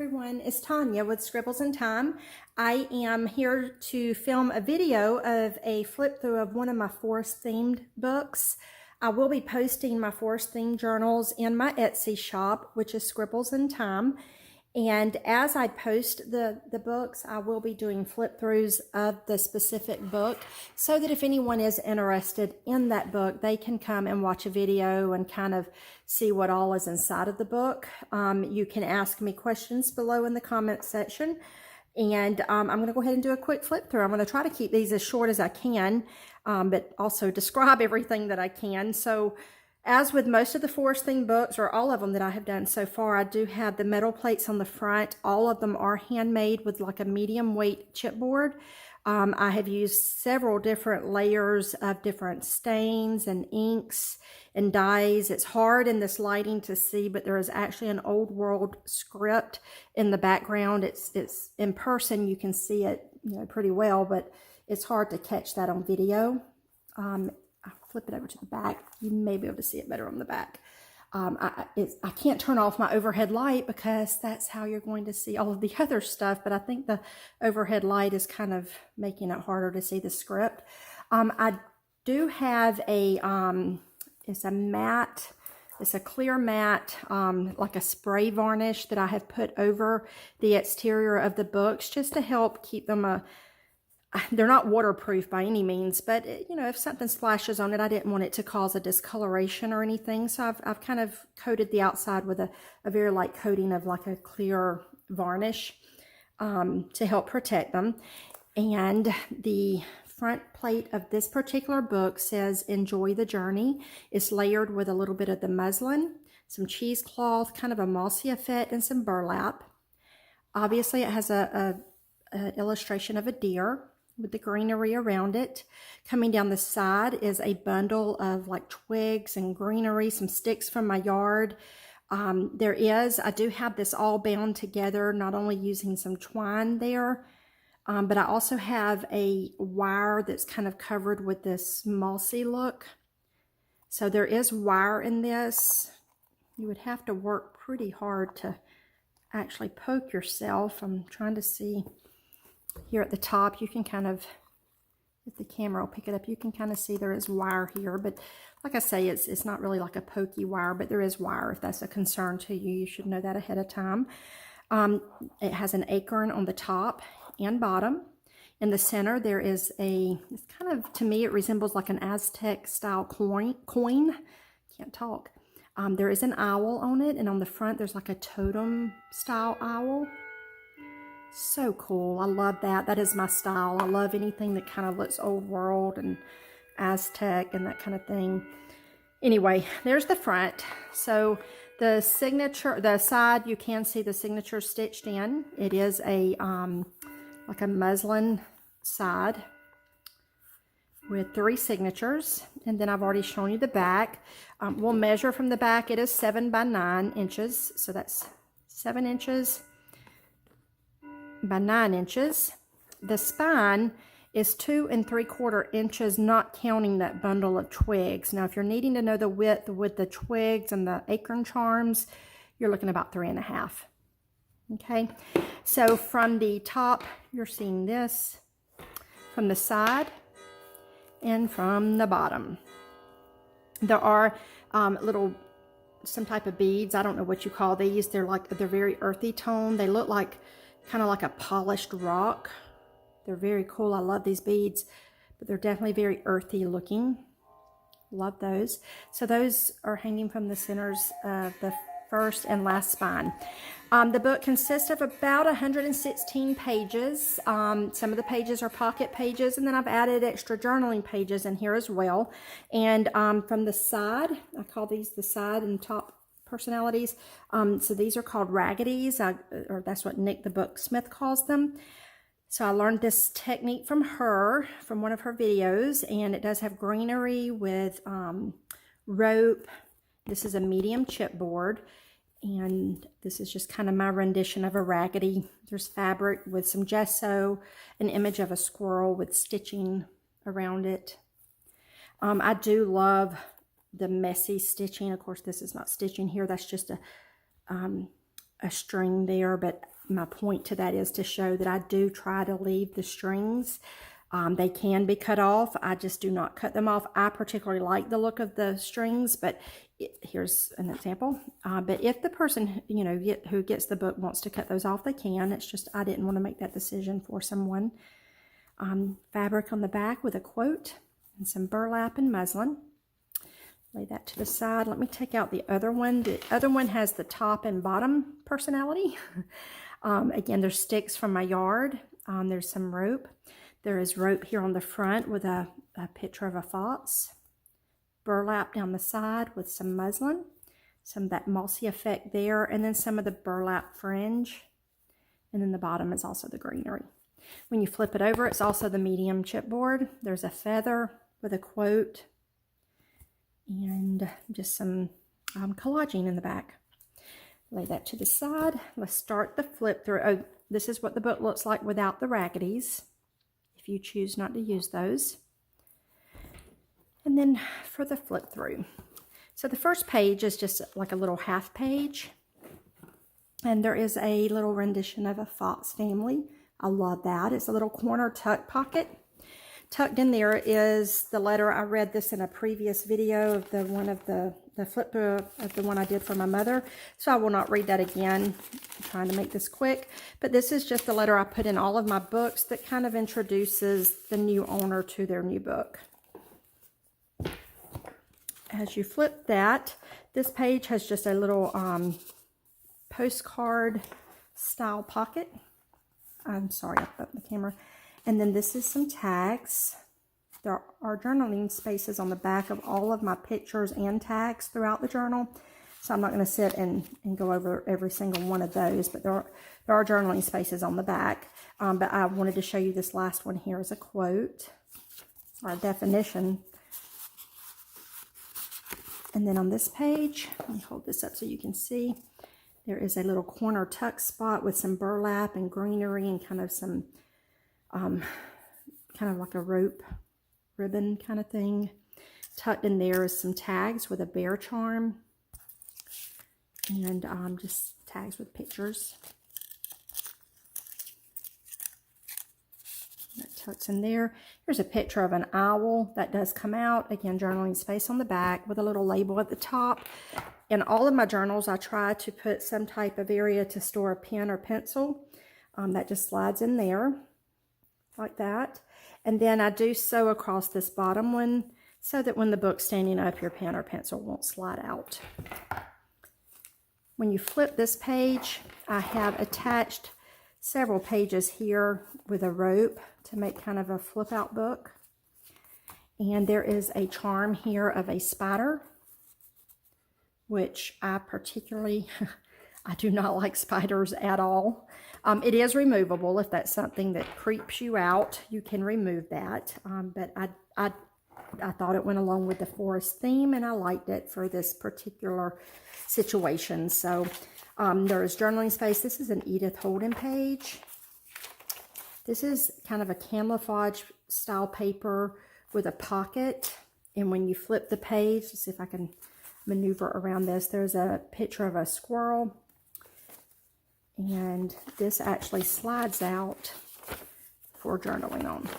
everyone, it's Tanya with Scribbles in Time. I am here to film a video of a flip through of one of my forest themed books. I will be posting my forest themed journals in my Etsy shop, which is Scribbles in Time. And as I post the books, I will be doing flip throughs of the specific book so that if anyone is interested in that book, they can come and watch a video and kind of see what all is inside of the book. You can ask me questions below in the comment section. And I'm going to go ahead and do a quick flip through. I'm going to try to keep these as short as I can, but also describe everything that I can. So as with most of the forest themed books, or all of them that I have done so far, I do have the metal plates on the front. All of them are handmade with like a medium weight chipboard. I have used several different layers of different stains and inks and dyes. It's hard in this lighting to see, but there is actually an old world script in the background. It's in person, you can see it, pretty well, but it's hard to catch that on video. I'll flip it over to the back. You may be able to see it better on the back. I can't turn off my overhead light because that's how you're going to see all of the other stuff, but I think the overhead light is kind of making it harder to see the script. I do have it's a clear matte, like a spray varnish that I have put over the exterior of the books just to help keep them they're not waterproof by any means, but if something splashes on it, I didn't want it to cause a discoloration or anything. So I've kind of coated the outside with a very light coating of like a clear varnish to help protect them. And the front plate of this particular book says, "Enjoy the journey." It's layered with a little bit of the muslin, some cheesecloth, kind of a mossy effect, and some burlap. Obviously, it has a illustration of a deer with the greenery around it. Coming down the side is a bundle of like twigs and greenery, some sticks from my yard. I do have this all bound together, not only using some twine there, but I also have a wire that's kind of covered with this mossy look. So there is wire in this. You would have to work pretty hard to actually poke yourself. I'm trying to see. Here at the top, you can kind of, if the camera will pick it up, you can kind of see there is wire here. But like I say, it's not really like a pokey wire, but there is wire. If that's a concern to you, you should know that ahead of time. It has an acorn on the top and bottom. In the center, there is it's kind of, to me, it resembles like an Aztec style coin. Can't talk. There is an owl on it, and on the front, there's like a totem style owl. So cool. I love that. That is my style. I love anything that kind of looks old world and Aztec and that kind of thing. Anyway, there's the front. So the side, you can see the signature stitched in. It is a like a muslin side with 3 signatures. And then I've already shown you the back. We'll measure from the back. It is 7 by 9 inches. So that's 7 inches by 9 inches. The spine is 2 3/4 inches, not counting that bundle of twigs. Now, if you're needing to know the width with the twigs and the acorn charms, you're looking about 3.5. Okay, so from the top, you're seeing this, from the side, and from the bottom. There are some type of beads. I don't know what you call these. They're very earthy tone. They look like kind of like a polished rock. They're very cool. I love these beads, but they're definitely very earthy looking. Love those. So those are hanging from the centers of the first and last spine. The book consists of about 116 pages. Some of the pages are pocket pages, and then I've added extra journaling pages in here as well. And from the side, I call these the side and top personalities. So these are called raggeties, or that's what Nick the Booksmith calls them. So I learned this technique from one of her videos, and it does have greenery with rope. This is a medium chipboard, and this is just kind of my rendition of a raggedy. There's fabric with some gesso, an image of a squirrel with stitching around it. I do love the messy stitching. Of course, this is not stitching here. That's just a string there, but my point to that is to show that I do try to leave the strings. They can be cut off. I just do not cut them off. I particularly like the look of the strings, but here's an example. But if the person, you know, who gets the book wants to cut those off, they can. It's just I didn't want to make that decision for someone. Fabric on the back with a quote and some burlap and muslin. Lay that to the side. Let me take out the other one. The other one has the top and bottom personality. Again, there's sticks from my yard. There's some rope. There is rope here on the front with a picture of a fox. Burlap down the side with some muslin. Some of that mossy effect there. And then some of the burlap fringe. And then the bottom is also the greenery. When you flip it over, it's also the medium chipboard. There's a feather with a quote. And just some collaging in the back. Lay that to the side. Let's start the flip through. Oh, this is what the book looks like without the raggeties, if you choose not to use those. And then for the flip through. So the first page is just like a little half page. And there is a little rendition of a fox family. I love that. It's a little corner tuck pocket. Tucked in there is the letter. I read this in a previous video of the flip through of the one I did for my mother. So I will not read that again. I'm trying to make this quick. But this is just the letter I put in all of my books that kind of introduces the new owner to their new book. As you flip that, this page has just a little postcard style pocket. I'm sorry, I put the camera. And then this is some tags. There are journaling spaces on the back of all of my pictures and tags throughout the journal. So I'm not going to sit and go over every single one of those, but there are journaling spaces on the back. But I wanted to show you this last one here as a quote or a definition. And then on this page, let me hold this up so you can see, there is a little corner tuck spot with some burlap and greenery and kind of some kind of like a rope ribbon kind of thing. Tucked in there is some tags with a bear charm and just tags with pictures. That tucks in there. Here's a picture of an owl that does come out. Again, journaling space on the back with a little label at the top. In all of my journals, I try to put some type of area to store a pen or pencil. That just slides in there. Like that. And then I do sew across this bottom one so that when the book's standing up, your pen or pencil won't slide out. When you flip this page, I have attached several pages here with a rope to make kind of a flip out book. And there is a charm here of a spider, which I particularly, I do not like spiders at all. It is removable. If that's something that creeps you out, you can remove that. But I thought it went along with the forest theme, and I liked it for this particular situation. So there is journaling space. This is an Edith Holden page. This is kind of a camouflage style paper with a pocket. And when you flip the page, let's see if I can maneuver around this. There's a picture of a squirrel. And this actually slides out for journaling on.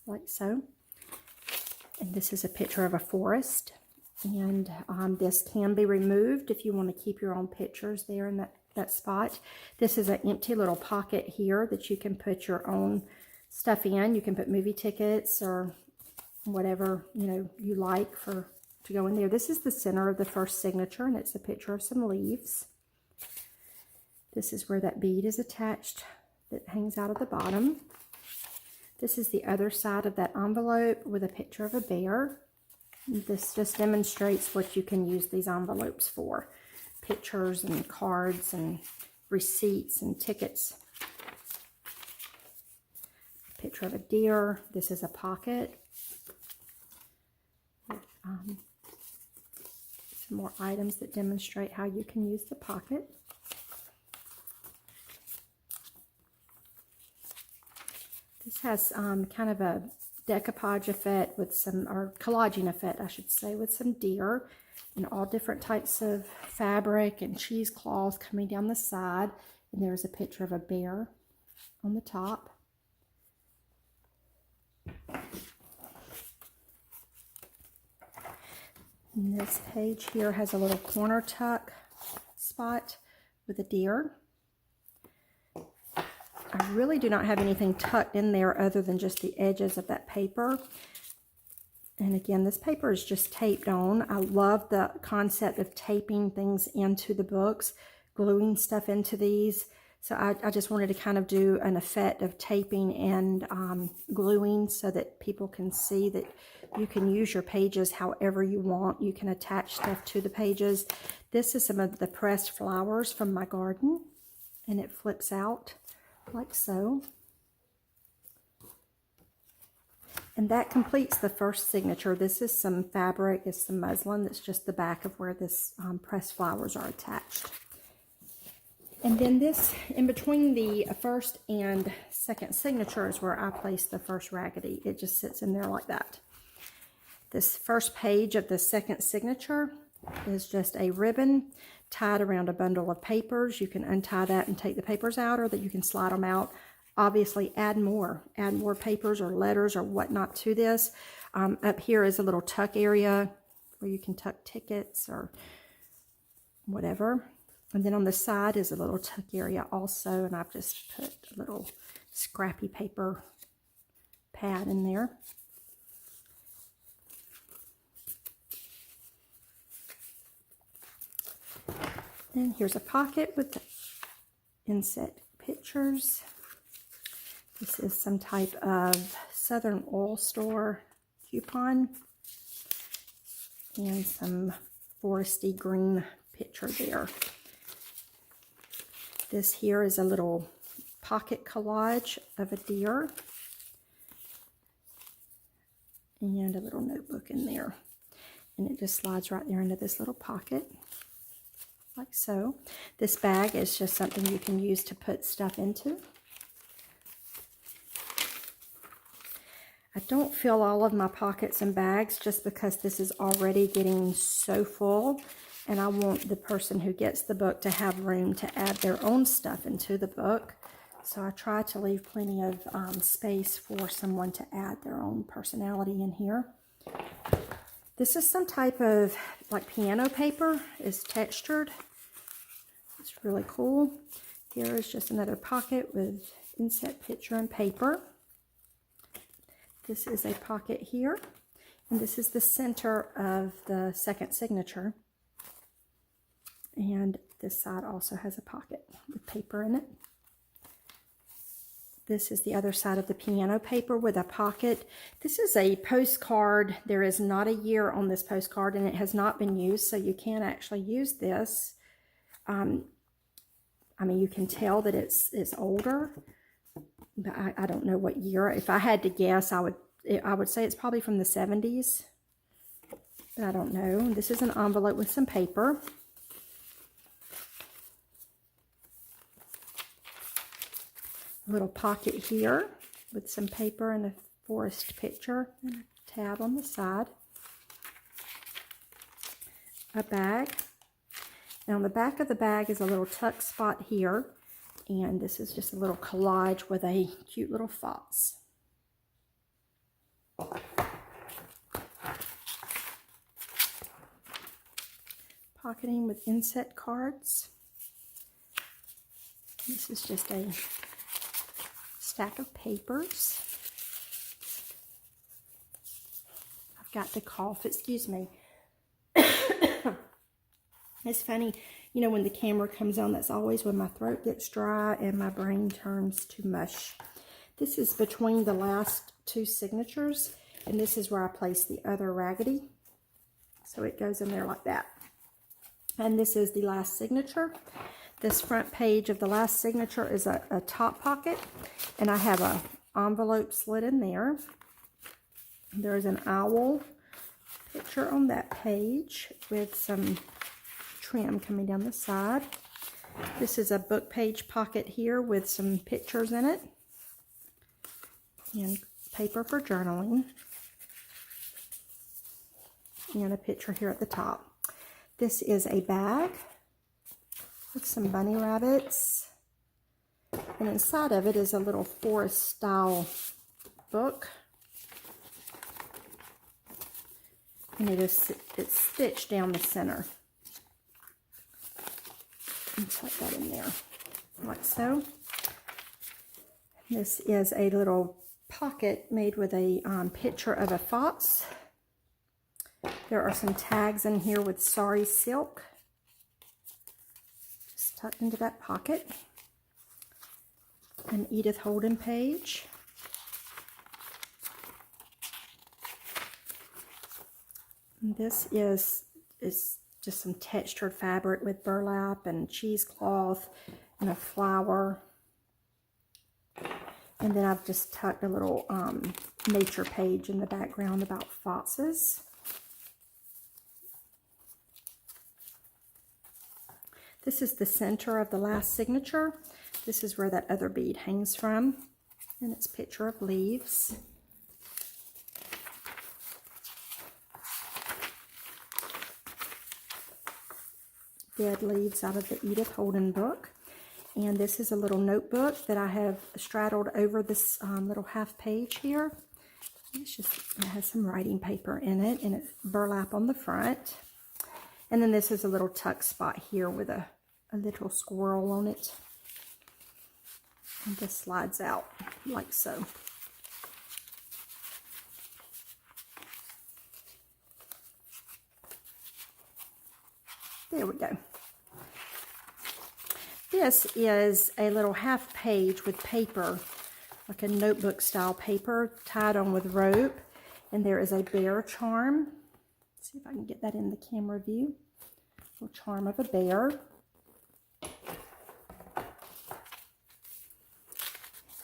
Like so. And this is a picture of a forest. And this can be removed if you want to keep your own pictures there in that spot. This is an empty little pocket here that you can put your own stuff in. You can put movie tickets or whatever, you know, you like to go in there. This is the center of the first signature, and it's a picture of some leaves. This is where that bead is attached that hangs out of the bottom. This is the other side of that envelope with a picture of a bear. This just demonstrates what you can use these envelopes for. Pictures and cards and receipts and tickets. Picture of a deer. This is a pocket. Some more items that demonstrate how you can use the pocket. This has kind of a decoupage effect with some, or collaging effect, I should say, with some deer and all different types of fabric and cheesecloth coming down the side. And there's a picture of a bear on the top. And this page here has a little corner tuck spot with a deer. I really do not have anything tucked in there other than just the edges of that paper. And again, this paper is just taped on. I love the concept of taping things into the books, gluing stuff into these. So I just wanted to kind of do an effect of taping and gluing so that people can see that you can use your pages however you want. You can attach stuff to the pages. This is some of the pressed flowers from my garden, and it flips out like so. And that completes the first signature. This is some fabric, it's some muslin. That's just the back of where this pressed flowers are attached. And then this, in between the first and second signature, is where I place the first raggedy. It just sits in there like that. This first page of the second signature is just a ribbon tied around a bundle of papers. You can untie that and take the papers out, or that you can slide them out. Obviously, add more papers or letters or whatnot to this. Up here is a little tuck area where you can tuck tickets or whatever. And then on the side is a little tuck area also, and I've just put a little scrappy paper pad in there. And here's a pocket with inset pictures. This is some type of Southern Oil Store coupon and some foresty green picture there. This here is a little pocket collage of a deer and a little notebook in there. And it just slides right there into this little pocket, like so. This bag is just something you can use to put stuff into. I don't fill all of my pockets and bags just because this is already getting so full, and I want the person who gets the book to have room to add their own stuff into the book. So I try to leave plenty of space for someone to add their own personality in here. This is some type of like piano paper. It's textured. It's really cool. Here is just another pocket with inset picture and paper. This is a pocket here, and this is the center of the second signature. And this side also has a pocket with paper in it. This is the other side of the piano paper with a pocket. This is a postcard. There is not a year on this postcard, and it has not been used, so you can actually use this. I mean, you can tell that it's older, but I don't know what year. If I had to guess, I would say it's probably from the 70s, but I don't know. This is an envelope with some paper. A little pocket here with some paper and a forest picture and a tab on the side. A bag. And on the back of the bag is a little tuck spot here. And this is just a little collage with a cute little fox. Pocketing with inset cards. This is just a stack of papers. I've got to cough, excuse me. It's funny, you know, when the camera comes on, that's always when my throat gets dry and my brain turns to mush. This is between the last two signatures, and this is where I place the other raggedy. So it goes in there like that. And this is the last signature. This front page of the last signature is a top pocket, and I have an envelope slid in there. There's an owl picture on that page with some trim coming down the side. This is a book page pocket here with some pictures in it and paper for journaling, and a picture here at the top. This is a bag with some bunny rabbits. And inside of it is a little forest style book. And it's stitched down the center. And tuck that in there, like so. This is a little pocket made with a picture of a fox. There are some tags in here with sari silk. Just tucked into that pocket. An Edith Holden page. And this is just some textured fabric with burlap and cheesecloth and a flower. And then I've just tucked a little nature page in the background about foxes. This is the center of the last signature. This is where that other bead hangs from. And it's a picture of leaves. Dead leaves out of the Edith Holden book. And this is a little notebook that I have straddled over this little half page here. It has some writing paper in it, and it's burlap on the front. And then this is a little tuck spot here with a little squirrel on it. And this slides out like so. There we go. This is a little half page with paper, like a notebook style paper, tied on with rope. And there is a bear charm. Let's see if I can get that in the camera view. Little charm of a bear.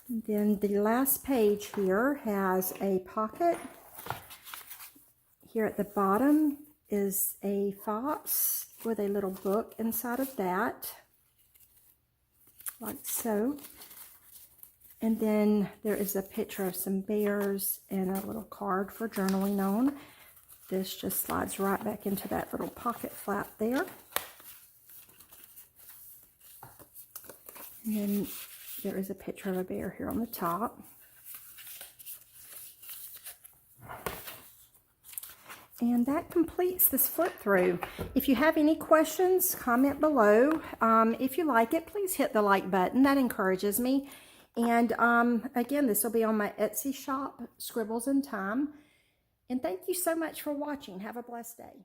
And then the last page here has a pocket. Here at the bottom is a fox with a little book inside of that, like so. And then there is a picture of some bears and a little card for journaling on. This just slides right back into that little pocket flap there. And then there is a picture of a bear here on the top. And that completes this flip through. If you have any questions, comment below. If you like it, please hit the like button. That encourages me. And again, this will be on my Etsy shop, Scribbles in Time. And thank you so much for watching. Have a blessed day.